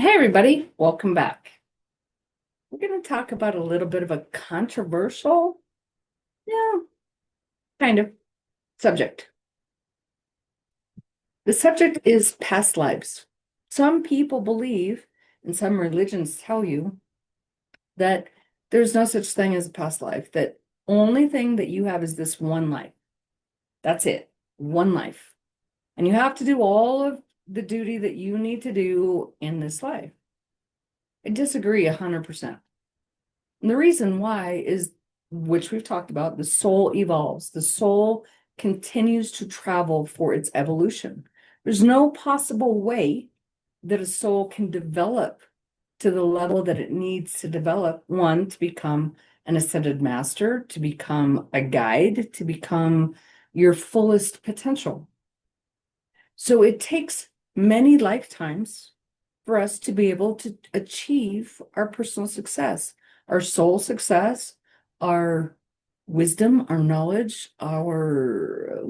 Hey everybody, welcome back. We're going to talk about a little bit of a controversial, yeah, kind of subject. The subject is past lives. Some people believe, and some religions tell you, that there's no such thing as a past life, that only thing that you have is this one life. That's it, one life. And you have to do all of the duty that you need to do in this life. I disagree 100%. And the reason why is, which we've talked about, the soul evolves. The soul continues to travel for its evolution. There's no possible way that a soul can develop to the level that it needs to develop. One, to become an ascended master, to become a guide, to become your fullest potential. So it takes many lifetimes for us to be able to achieve our personal success, our soul success, our wisdom, our knowledge, our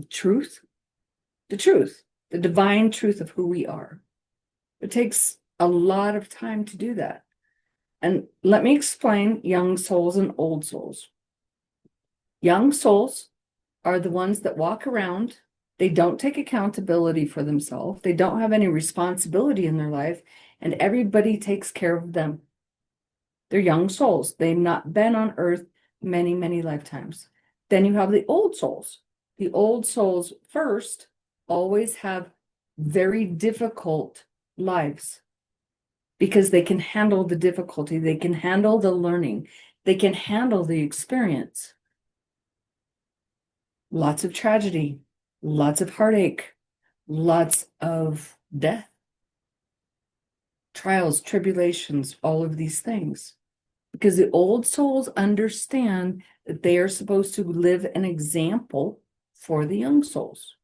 truth, the divine truth of who we are. It takes a lot of time to do that. And let me explain young souls and old souls. Young souls are the ones that walk around. They don't take accountability for themselves. They don't have any responsibility in their life, and everybody takes care of them. They're young souls. They've not been on earth many, many lifetimes. Then you have the old souls. The old souls first always have very difficult lives because they can handle the difficulty. They can handle the learning. They can handle the experience. Lots of tragedy, lots of heartache, lots of death, trials, tribulations, all of these things. Because the old souls understand that they are supposed to live an example for the young souls.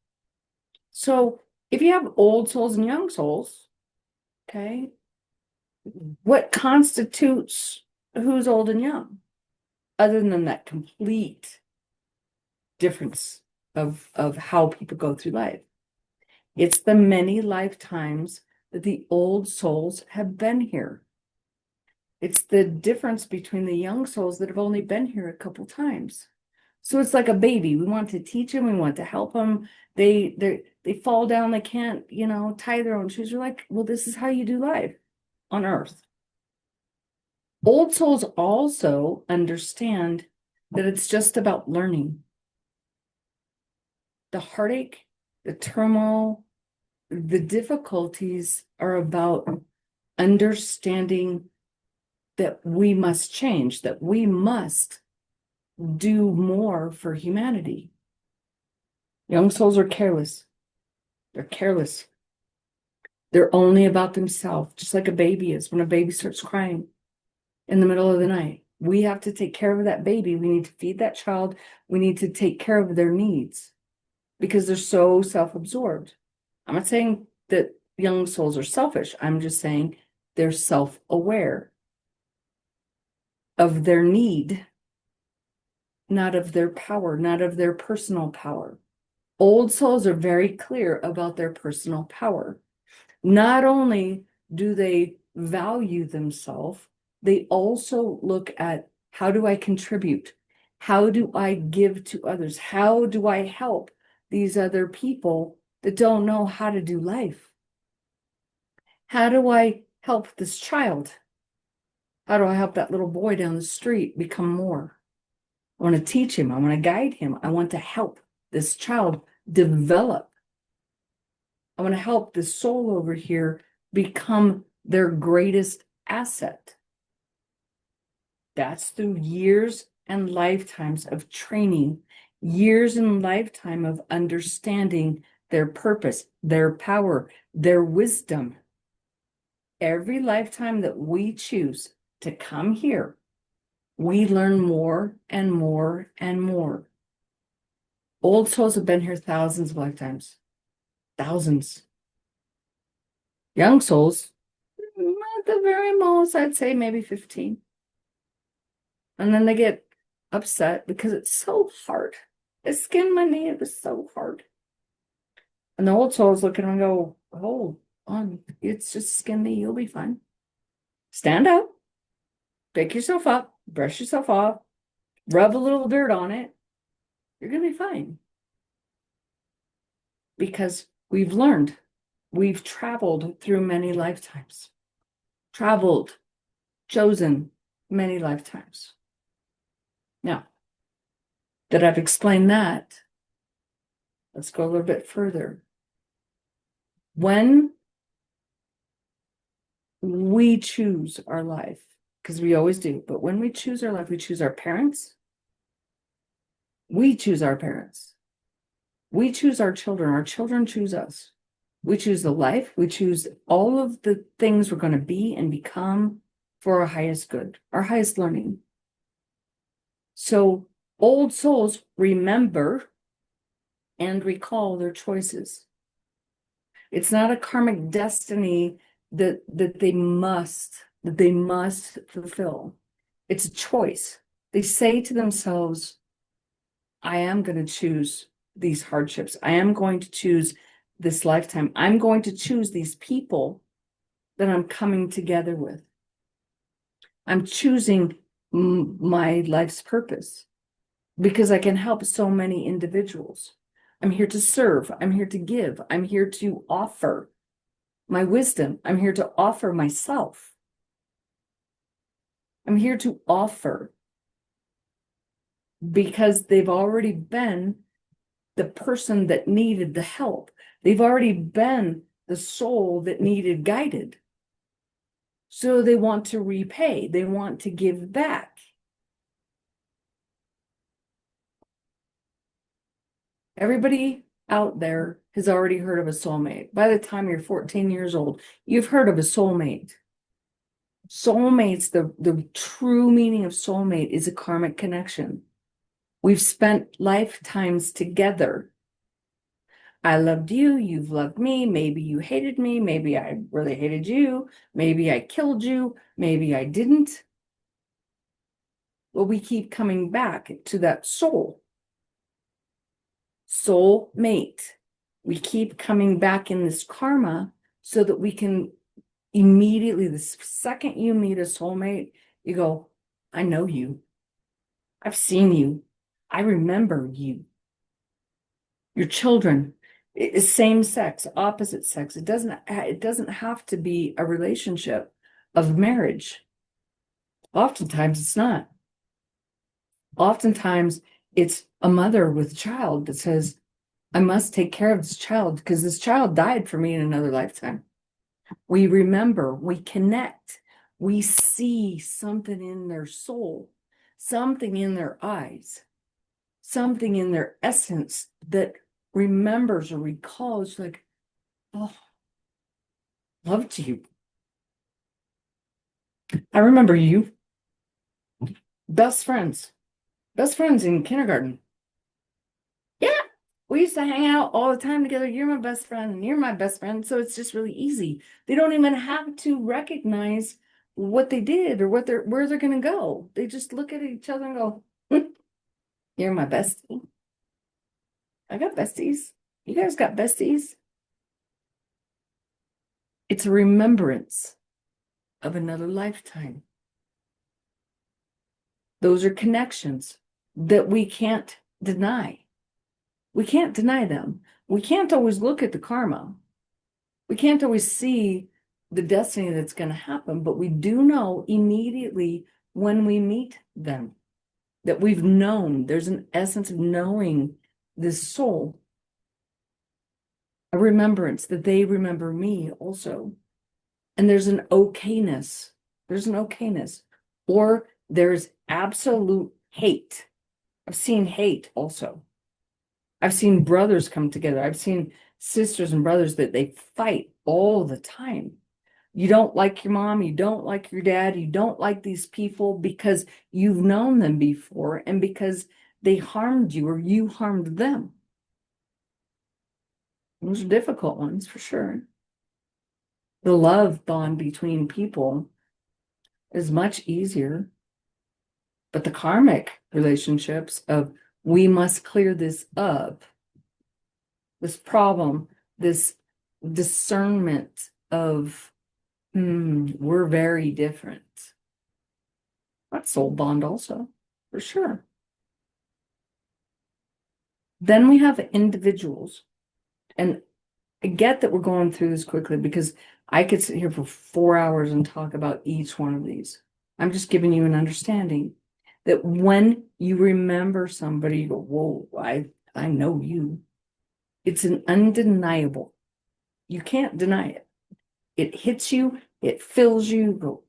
So if you have old souls and young souls, okay, what constitutes who's old and young? Other than that complete difference of how people go through life. It's the many lifetimes that the old souls have been here. It's the difference between the young souls that have only been here a couple times. So it's like a baby. We want to teach them. We want to help them. They fall down. They can't, tie their own shoes. We're like, well, this is how you do life on earth. Old souls also understand that it's just about learning. The heartache, the turmoil, the difficulties are about understanding that we must change, that we must do more for humanity. Young souls are careless. They're careless. They're only about themselves, just like a baby is when a baby starts crying in the middle of the night. We have to take care of that baby. We need to feed that child. We need to take care of their needs because they're so self-absorbed. I'm not saying that young souls are selfish. I'm just saying they're self-aware of their need, not of their power, not of their personal power. Old souls are very clear about their personal power. Not only do they value themselves, they also look at, how do I contribute? How do I give to others? How do I help these other people that don't know how to do life? How do I help this child? How do I help that little boy down the street become more? I want to teach him. I want to guide him. I want to help this child develop. I want to help this soul over here become their greatest asset. That's through years and lifetimes of training, years and lifetime of understanding their purpose, their power, their wisdom. Every lifetime that we choose to come here, we learn more and more and more. Old souls have been here thousands of lifetimes. Thousands. Young souls, at the very most, I'd say maybe 15. And then they get upset because it's so hard. I skinned my knee, it was so hard. And the old souls look at them and go, oh, on. It's just skin knee. You'll be fine. Stand up, pick yourself up, brush yourself off, rub a little dirt on it. You're going to be fine. Because we've learned, we've traveled through many lifetimes, traveled, chosen many lifetimes. Now that I've explained that, let's go a little bit further. When we choose our life, because we always do, but when we choose our life, we choose our parents. We choose our parents. We choose our children. Our children choose us. We choose the life. We choose all of the things we're going to be and become for our highest good, our highest learning. So old souls remember and recall their choices. It's not a karmic destiny that they must fulfill. It's a choice. They say to themselves, I am going to choose these hardships. I am going to choose this lifetime. I'm going to choose these people that I'm coming together with. I'm choosing my life's purpose because I can help so many individuals. I'm here to serve. I'm here to give. I'm here to offer my wisdom. I'm here to offer myself. I'm here to offer because they've already been the person that needed the help. They've already been the soul that needed guided. So they want to repay. They want to give back. Everybody out there has already heard of a soulmate. By the time you're 14 years old, you've heard of a soulmate. Soulmates, the true meaning of soulmate is a karmic connection. We've spent lifetimes together. I loved you, you've loved me, maybe you hated me, maybe I really hated you, maybe I killed you, maybe I didn't. Well, we keep coming back to that soul. Soul mate. We keep coming back in this karma so that we can immediately, the second you meet a soulmate, you go, I know you. I've seen you. I remember you. Your children, same sex, opposite sex. It doesn't have to be a relationship of marriage. Oftentimes it's not. Oftentimes it's a mother with a child that says, I must take care of this child because this child died for me in another lifetime. We remember, we connect, we see something in their soul, something in their eyes, something in their essence that remembers or recalls, like, oh, loved you. I remember you. Best friends in kindergarten. Yeah, we used to hang out all the time together. You're my best friend and you're my best friend. So it's just really easy. They don't even have to recognize what they did or where they're going to go. They just look at each other and go, you're my bestie. I got besties. You guys got besties. It's a remembrance of another lifetime. Those are connections that we can't deny. We can't deny them. We can't always look at the karma. We can't always see the destiny that's going to happen, but we do know immediately when we meet them that we've known. There's an essence of knowing this soul, a remembrance that they remember me also. And there's an okayness. There's an okayness. Or there's absolute hate. I've seen hate also. I've seen brothers come together. I've seen sisters and brothers that they fight all the time. You don't like your mom, you don't like your dad, you don't like these people because you've known them before and because they harmed you or you harmed them. Those are difficult ones for sure. The love bond between people is much easier. But the karmic relationships of we must clear this up, this problem, this discernment of, we're very different. That's soul bond also, for sure. Then we have individuals. And I get that we're going through this quickly because I could sit here for 4 hours and talk about each one of these. I'm just giving you an understanding that when you remember somebody, you go, whoa, I know you. It's an undeniable. You can't deny it. It hits you, it fills you, you go,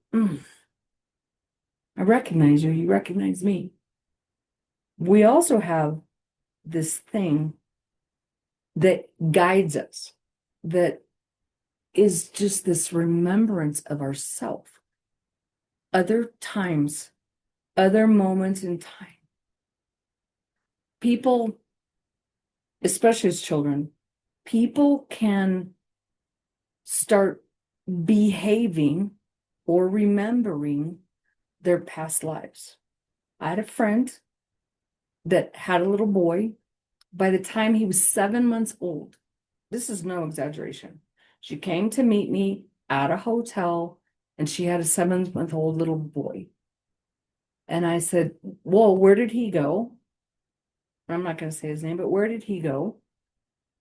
I recognize you, you recognize me. We also have this thing that guides us, that is just this remembrance of ourself. Other times, other moments in time. People, especially as children, people can start behaving or remembering their past lives. I had a friend that had a little boy. By the time he was 7 months old, this is no exaggeration, she came to meet me at a hotel and she had a 7-month-old little boy. And I said, whoa, where did he go? I'm not going to say his name, but where did he go?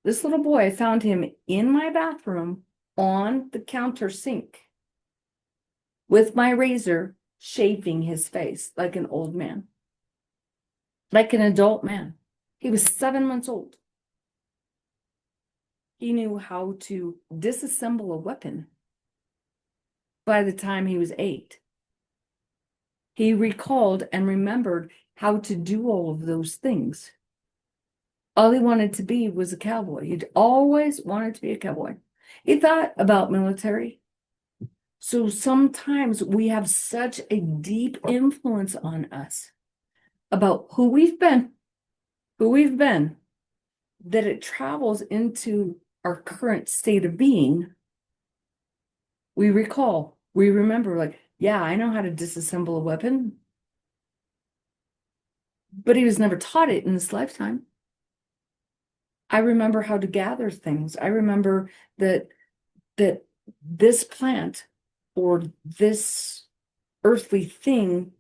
This little boy, I found him in my bathroom on the counter sink with my razor, shaving his face like an old man, like an adult man. He was 7 months old. He knew how to disassemble a weapon by the time he was 8. He recalled and remembered how to do all of those things. All he wanted to be was a cowboy. He'd always wanted to be a cowboy. He thought about military. So sometimes we have such a deep influence on us about who we've been, that it travels into our current state of being. We recall, we remember, like, yeah, I know how to disassemble a weapon, but he was never taught it in this lifetime. I remember how to gather things. I remember that this plant or this earthly thing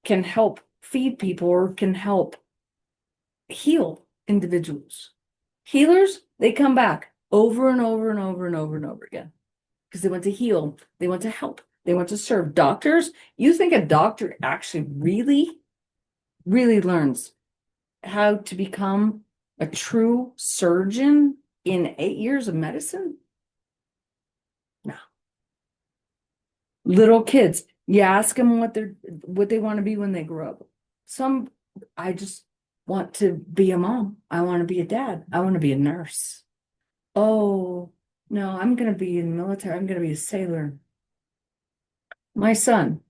can help feed people or can help heal individuals. Healers, they come back over and over and over and over and over again because they want to heal, they want to help, they want to serve. Doctors, you think a doctor actually really learns how to become a true surgeon in 8 years of medicine? No. Little kids, you ask them what they want to be when they grow up. Some, I just want to be a mom. I want to be a dad. I want to be a nurse. Oh, no, I'm going to be in the military. I'm going to be a sailor. My son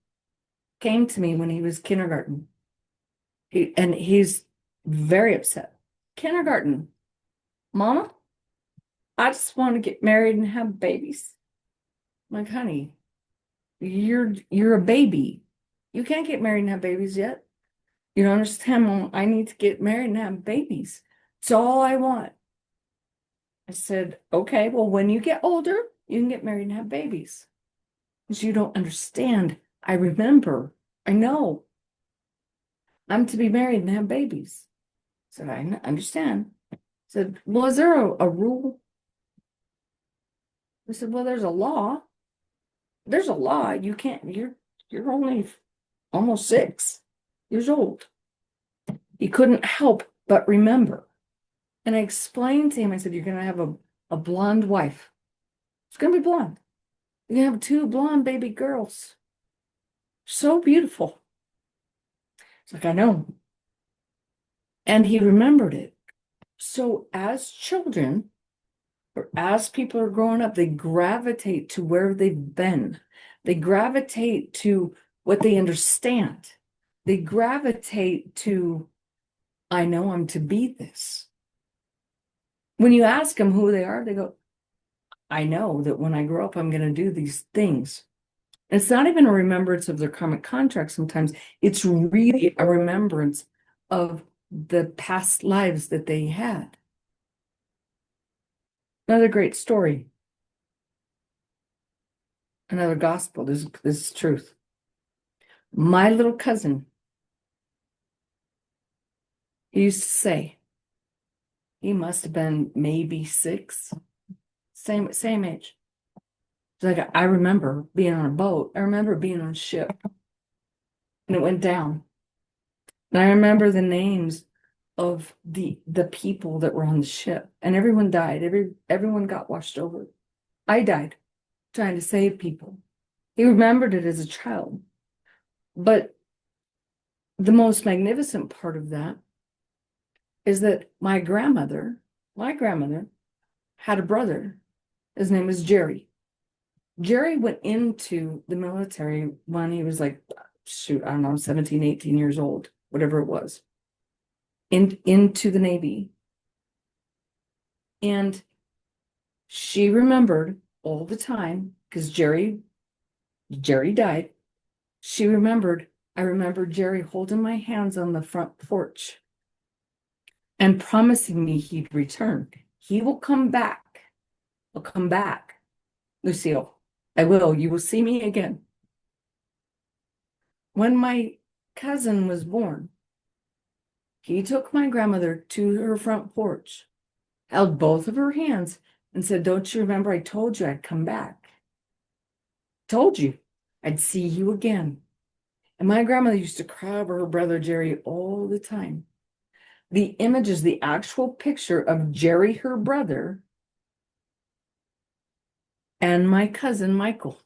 came to me when he was kindergarten. He's very upset. Kindergarten, Mama, I just want to get married and have babies. I'm like, honey, you're a baby. You can't get married and have babies yet. You don't understand, Mom. I need to get married and have babies. It's all I want. I said, okay, well, when you get older, you can get married and have babies. Because you don't understand. I remember. I know. I'm to be married and have babies. I said, I understand. I said, well, is there a rule? I said, well, there's a law. There's a law. You can't, you're only almost 6 years old. He couldn't help but remember. And I explained to him, I said, you're going to have a blonde wife. It's going to be blonde. You're going to have 2 blonde baby girls. So beautiful. It's like, I know. And he remembered it. So as children, or as people are growing up, they gravitate to where they've been. They gravitate to what they understand. They gravitate to, I know I'm to be this. When you ask them who they are, they go, I know that when I grow up, I'm going to do these things. And it's not even a remembrance of their karmic contract sometimes. It's really a remembrance of the past lives that they had. Another great story. another gospel. This is truth. My little cousin, he used to say, he must have been maybe 6, same age. It's like, I remember being on a boat. I remember being on a ship and it went down. And I remember the names of the people that were on the ship, and everyone died. Everyone got washed over. I died trying to save people. He remembered it as a child. But the most magnificent part of that is that my grandmother had a brother. His name was Jerry. Jerry went into the military when he was like, shoot, I don't know, 17, 18 years old, whatever it was, into the Navy. And she remembered all the time, because Jerry died. She remembered, I remember Jerry holding my hands on the front porch and promising me he'd return. He will come back. I'll come back, Lucille. I will. You will see me again. When my cousin was born, he took my grandmother to her front porch, held both of her hands, and said, don't you remember I told you I'd come back? Told you I'd see you again. And my grandmother used to cry over her brother Jerry all the time. The image is the actual picture of Jerry, her brother, and my cousin Michael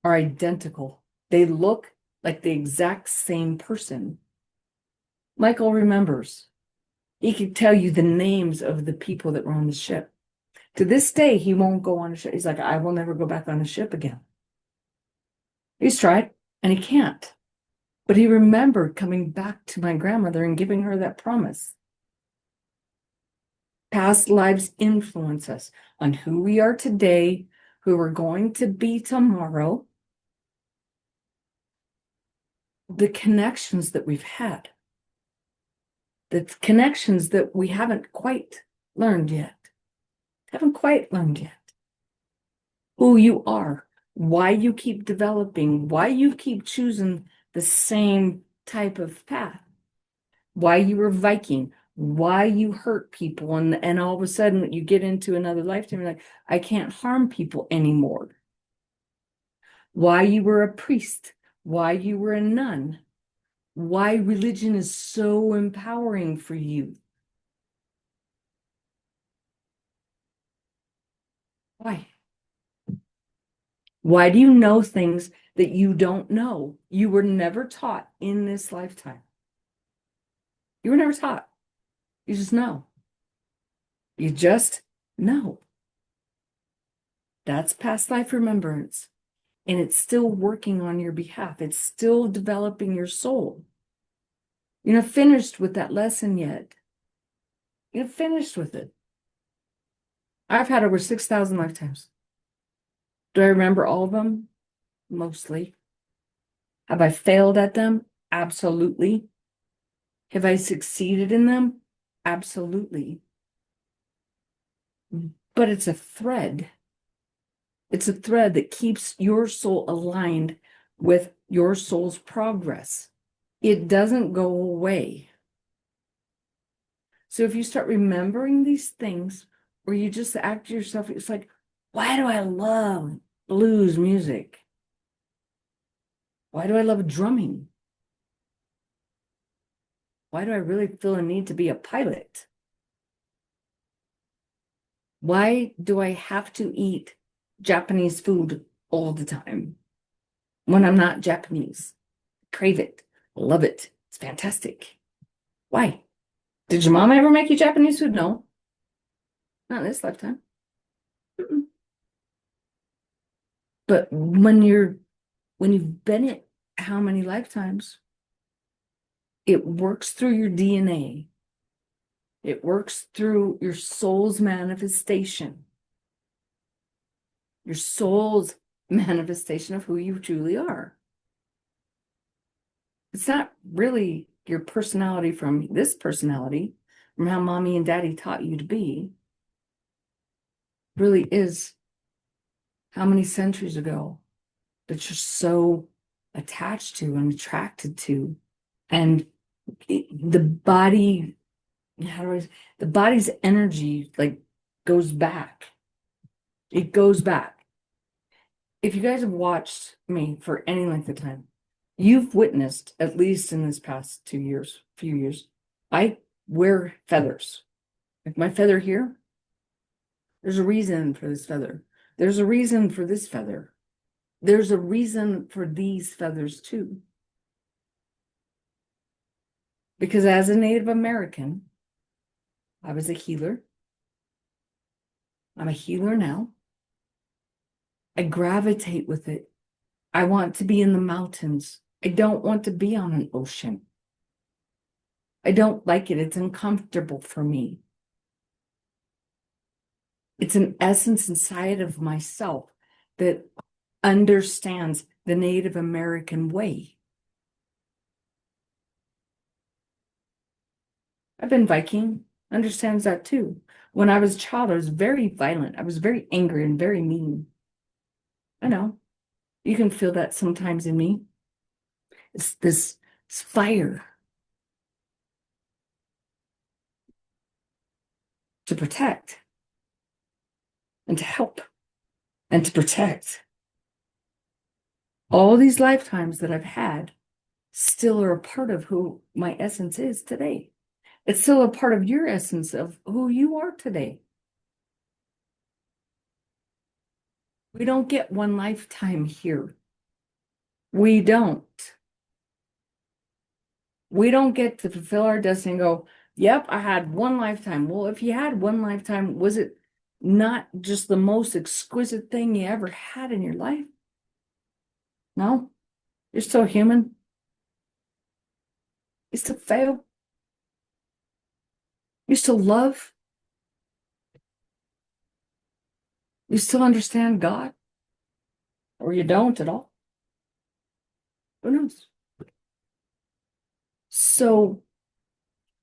are identical. They look like the exact same person. Michael remembers. He could tell you the names of the people that were on the ship. To this day, he won't go on a ship. He's like, I will never go back on a ship again. He's tried, and he can't. But he remembered coming back to my grandmother and giving her that promise. Past lives influence us on who we are today, who we're going to be tomorrow, the connections that we've had, the connections that we haven't quite learned yet. Who you are, why you keep developing, why you keep choosing the same type of path, why you were Viking, why you hurt people, and all of a sudden you get into another lifetime, you're like, I can't harm people anymore. Why you were a priest, why you were a nun, why religion is so empowering for you. Why? Why do you know things that you don't know? You were never taught in this lifetime. You were never taught. You just know. You just know. That's past life remembrance. And it's still working on your behalf. It's still developing your soul. You're not finished with that lesson yet. You're not finished with it. I've had over 6,000 lifetimes. Do I remember all of them? Mostly. Have I failed at them? Absolutely. Have I succeeded in them? Absolutely. But it's a thread. It's a thread that keeps your soul aligned with your soul's progress. It doesn't go away. So if you start remembering these things, or you just act to yourself, it's like, why do I love blues music? Why do I love drumming? Why do I really feel a need to be a pilot? Why do I have to eat Japanese food all the time when I'm not Japanese? Crave it, love it. It's fantastic. Why? Did your mom ever make you Japanese food? No, not in this lifetime. Mm-mm. But when you've been it how many lifetimes, it works through your DNA. It works through your soul's manifestation. Your soul's manifestation of who you truly are. It's not really your personality from this personality, from how mommy and daddy taught you to be. It really is how many centuries ago, that you're so attached to and attracted to. And the body, the body's energy like goes back. It goes back. If you guys have watched me for any length of time, you've witnessed, at least in this past few years, I wear feathers. Like my feather here, there's a reason for this feather. There's a reason for this feather. There's a reason for these feathers too. Because as a Native American, I was a healer. I'm a healer now. I gravitate with it. I want to be in the mountains. I don't want to be on an ocean. I don't like it. It's uncomfortable for me. It's an essence inside of myself that understands the Native American way. I've been Viking, understands that too. When I was a child, I was very violent. I was very angry and very mean. I know. You can feel that sometimes in me. It's this fire to protect and to help and to protect. All these lifetimes that I've had still are a part of who my essence is today. It's still a part of your essence of who you are today. We don't get one lifetime here. We don't. We don't get to fulfill our destiny and go, yep, I had one lifetime. Well, if you had one lifetime, was it not just the most exquisite thing you ever had in your life? No, you're still human. You still fail. You still love. You still understand God. Or you don't at all. Who knows? So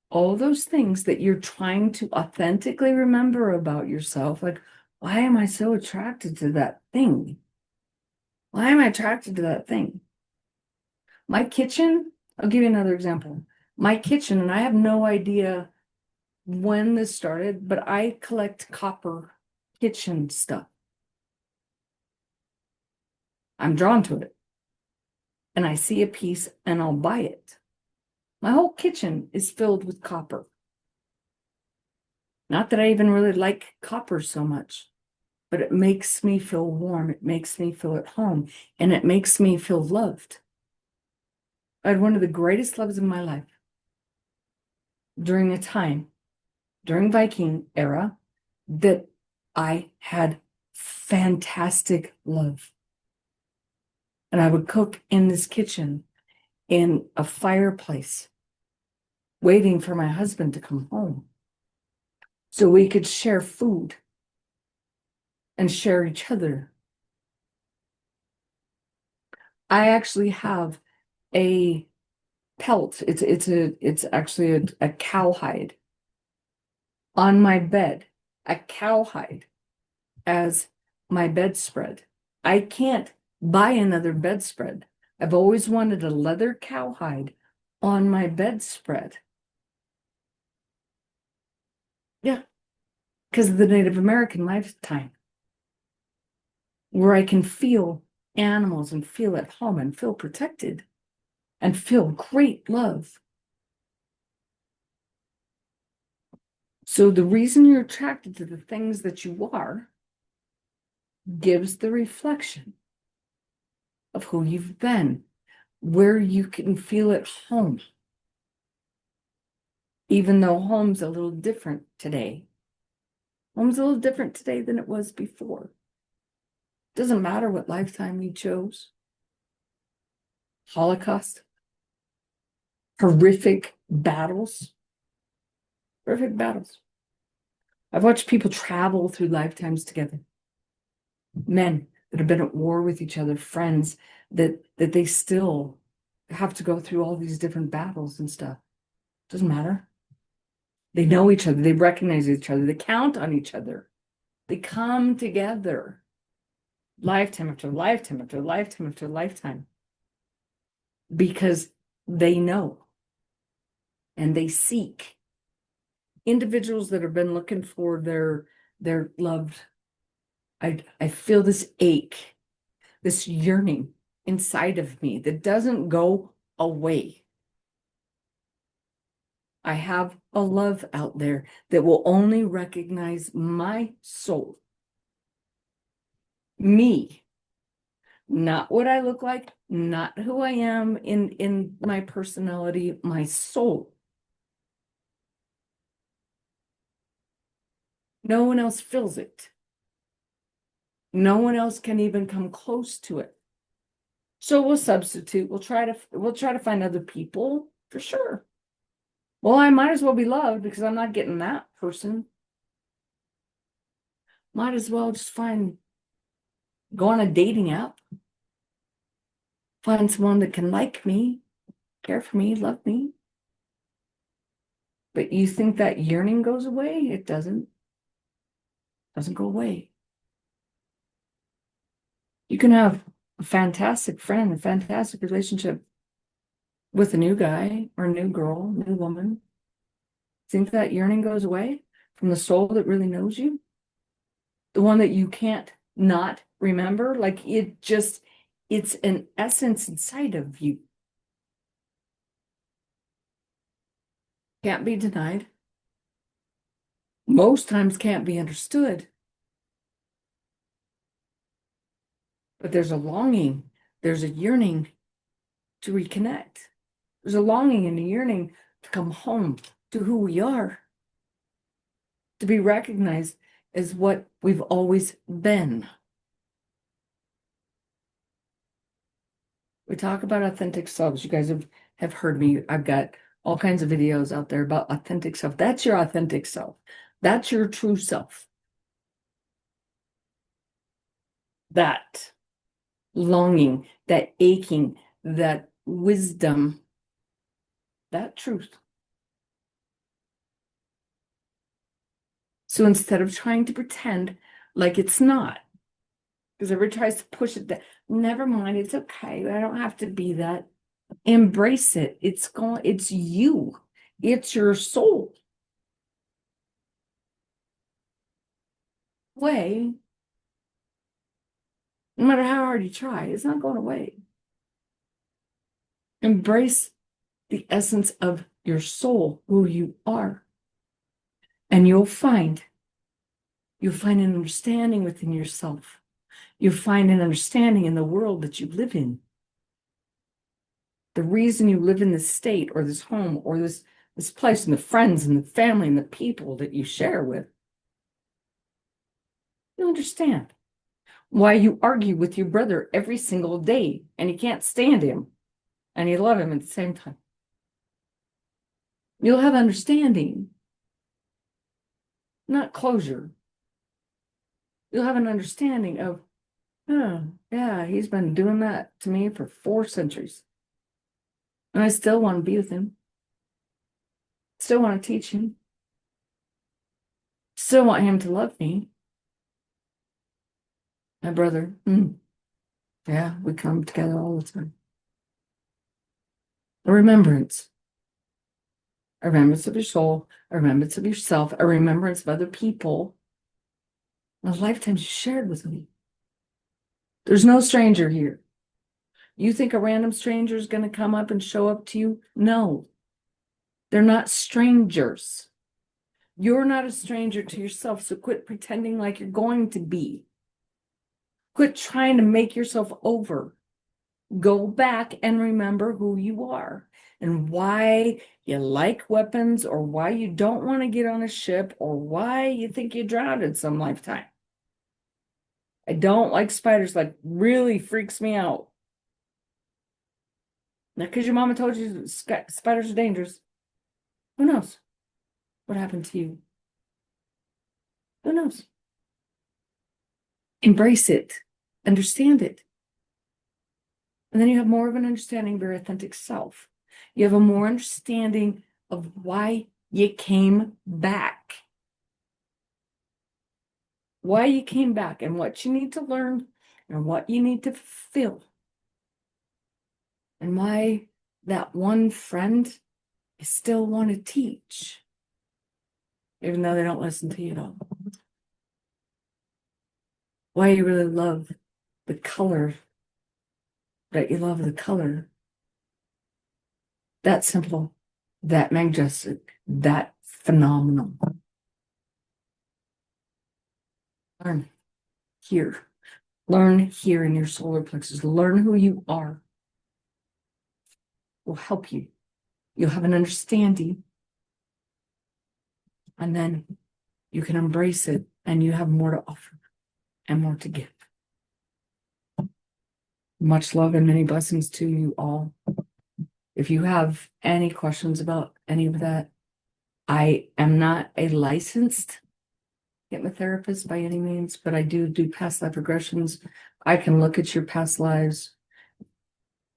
all those things that you're trying to authentically remember about yourself, like, why am I so attracted to that thing? Why am I attracted to that thing? My kitchen, I'll give you another example. My kitchen, and I have no idea when this started, but I collect copper kitchen stuff. I'm drawn to it. And I see a piece and I'll buy it. My whole kitchen is filled with copper. Not that I even really like copper so much, but it makes me feel warm. It makes me feel at home, and it makes me feel loved. I had one of the greatest loves of my life during a time, during Viking era, that I had fantastic love. And I would cook in this kitchen in a fireplace, waiting for my husband to come home so we could share food and share each other. I actually have a pelt. It's actually a cowhide on my bed, a cowhide as my bedspread. I can't buy another bedspread. I've always wanted a leather cowhide on my bedspread. Yeah, because of the Native American lifetime, where I can feel animals and feel at home and feel protected and feel great love. So the reason you're attracted to the things that you are gives the reflection of who you've been, where you can feel at home. Even though home's a little different today. Home's a little different today than it was before. Doesn't matter what lifetime you chose. Holocaust, horrific battles. Horrific battles. I've watched people travel through lifetimes together. Men that have been at war with each other, friends that they still have to go through all these different battles and stuff. Doesn't matter. They know each other. They recognize each other. They count on each other. They come together. lifetime after lifetime after lifetime after lifetime, because they know and they seek. Individuals that have been looking for their loved, I feel this ache, this yearning inside of me that doesn't go away. I have a love out there that will only recognize my soul, me, not what I look like, not who I am in my personality, my soul. No one else feels it. No one else can even come close to it. So we'll substitute. We'll try to find other people for sure. Well, I might as well be loved because I'm not getting that person. Might as well just go on a dating app, find someone that can like me, care for me, love me. But you think that yearning goes away? It doesn't. Doesn't go away. You can have a fantastic friend, a fantastic relationship with a new guy or a new girl, new woman. Think that yearning goes away from the soul that really knows you? The one that you can't not remember? Like it's an essence inside of you. Can't be denied. Most times can't be understood. But there's a longing, there's a yearning to reconnect. There's a longing and a yearning to come home to who we are, to be recognized as what we've always been. We talk about authentic selves. You guys have heard me. I've got all kinds of videos out there about authentic self. That's your authentic self. That's your true self. That longing, that aching, that wisdom, that truth. So instead of trying to pretend like it's not, because everybody tries to push it, that never mind, it's okay. I don't have to be that. Embrace it. It's you. It's your soul. Way, no matter how hard you try, it's not going away. Embrace the essence of your soul, who you are. And you'll find an understanding within yourself. You'll find an understanding in the world that you live in. The reason you live in this state or this home or this place and the friends and the family and the people that you share with. You understand why you argue with your brother every single day and you can't stand him and you love him at the same time. You'll have understanding, not closure. You'll have an understanding of, oh, yeah, he's been doing that to me for 4 centuries. And I still want to be with him. Still want to teach him. Still want him to love me. My brother, yeah, we come together all the time. A remembrance of your soul, a remembrance of yourself, a remembrance of other people, the lifetimes you shared with me. There's no stranger here. You think a random stranger is going to come up and show up to you? No, they're not strangers. You're not a stranger to yourself, so quit pretending like you're going to be. Quit trying to make yourself over. Go back and remember who you are and why you like weapons or why you don't want to get on a ship or why you think you drowned in some lifetime. I don't like spiders, like really freaks me out. Not because your mama told you spiders are dangerous. Who knows what happened to you? Who knows? Embrace it. Understand it. And then you have more of an understanding of your authentic self. You have a more understanding of why you came back. Why you came back and what you need to learn and what you need to fulfill, and why that one friend you still want to teach, even though they don't listen to you at all. Why you really love the color, that you love the color. That simple, that majestic, that phenomenal. Learn here. Learn here in your solar plexus. Learn who you are. Will help you. You'll have an understanding. And then you can embrace it and you have more to offer and more to give. Much love and many blessings to you all. If you have any questions about any of that, I am not a licensed hypnotherapist by any means, but I do past life regressions. I can look at your past lives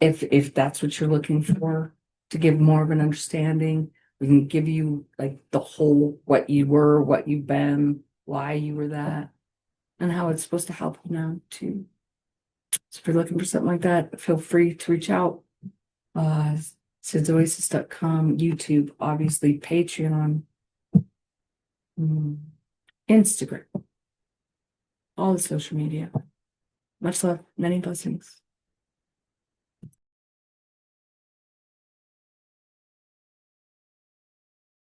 if that's what you're looking for, to give more of an understanding. We can give you like the whole what you were, what you've been, why you were that, and how it's supposed to help you now too. So if you're looking for something like that, feel free to reach out. SidsOasis.com, YouTube, obviously, Patreon, Instagram, all the social media. Much love, many blessings.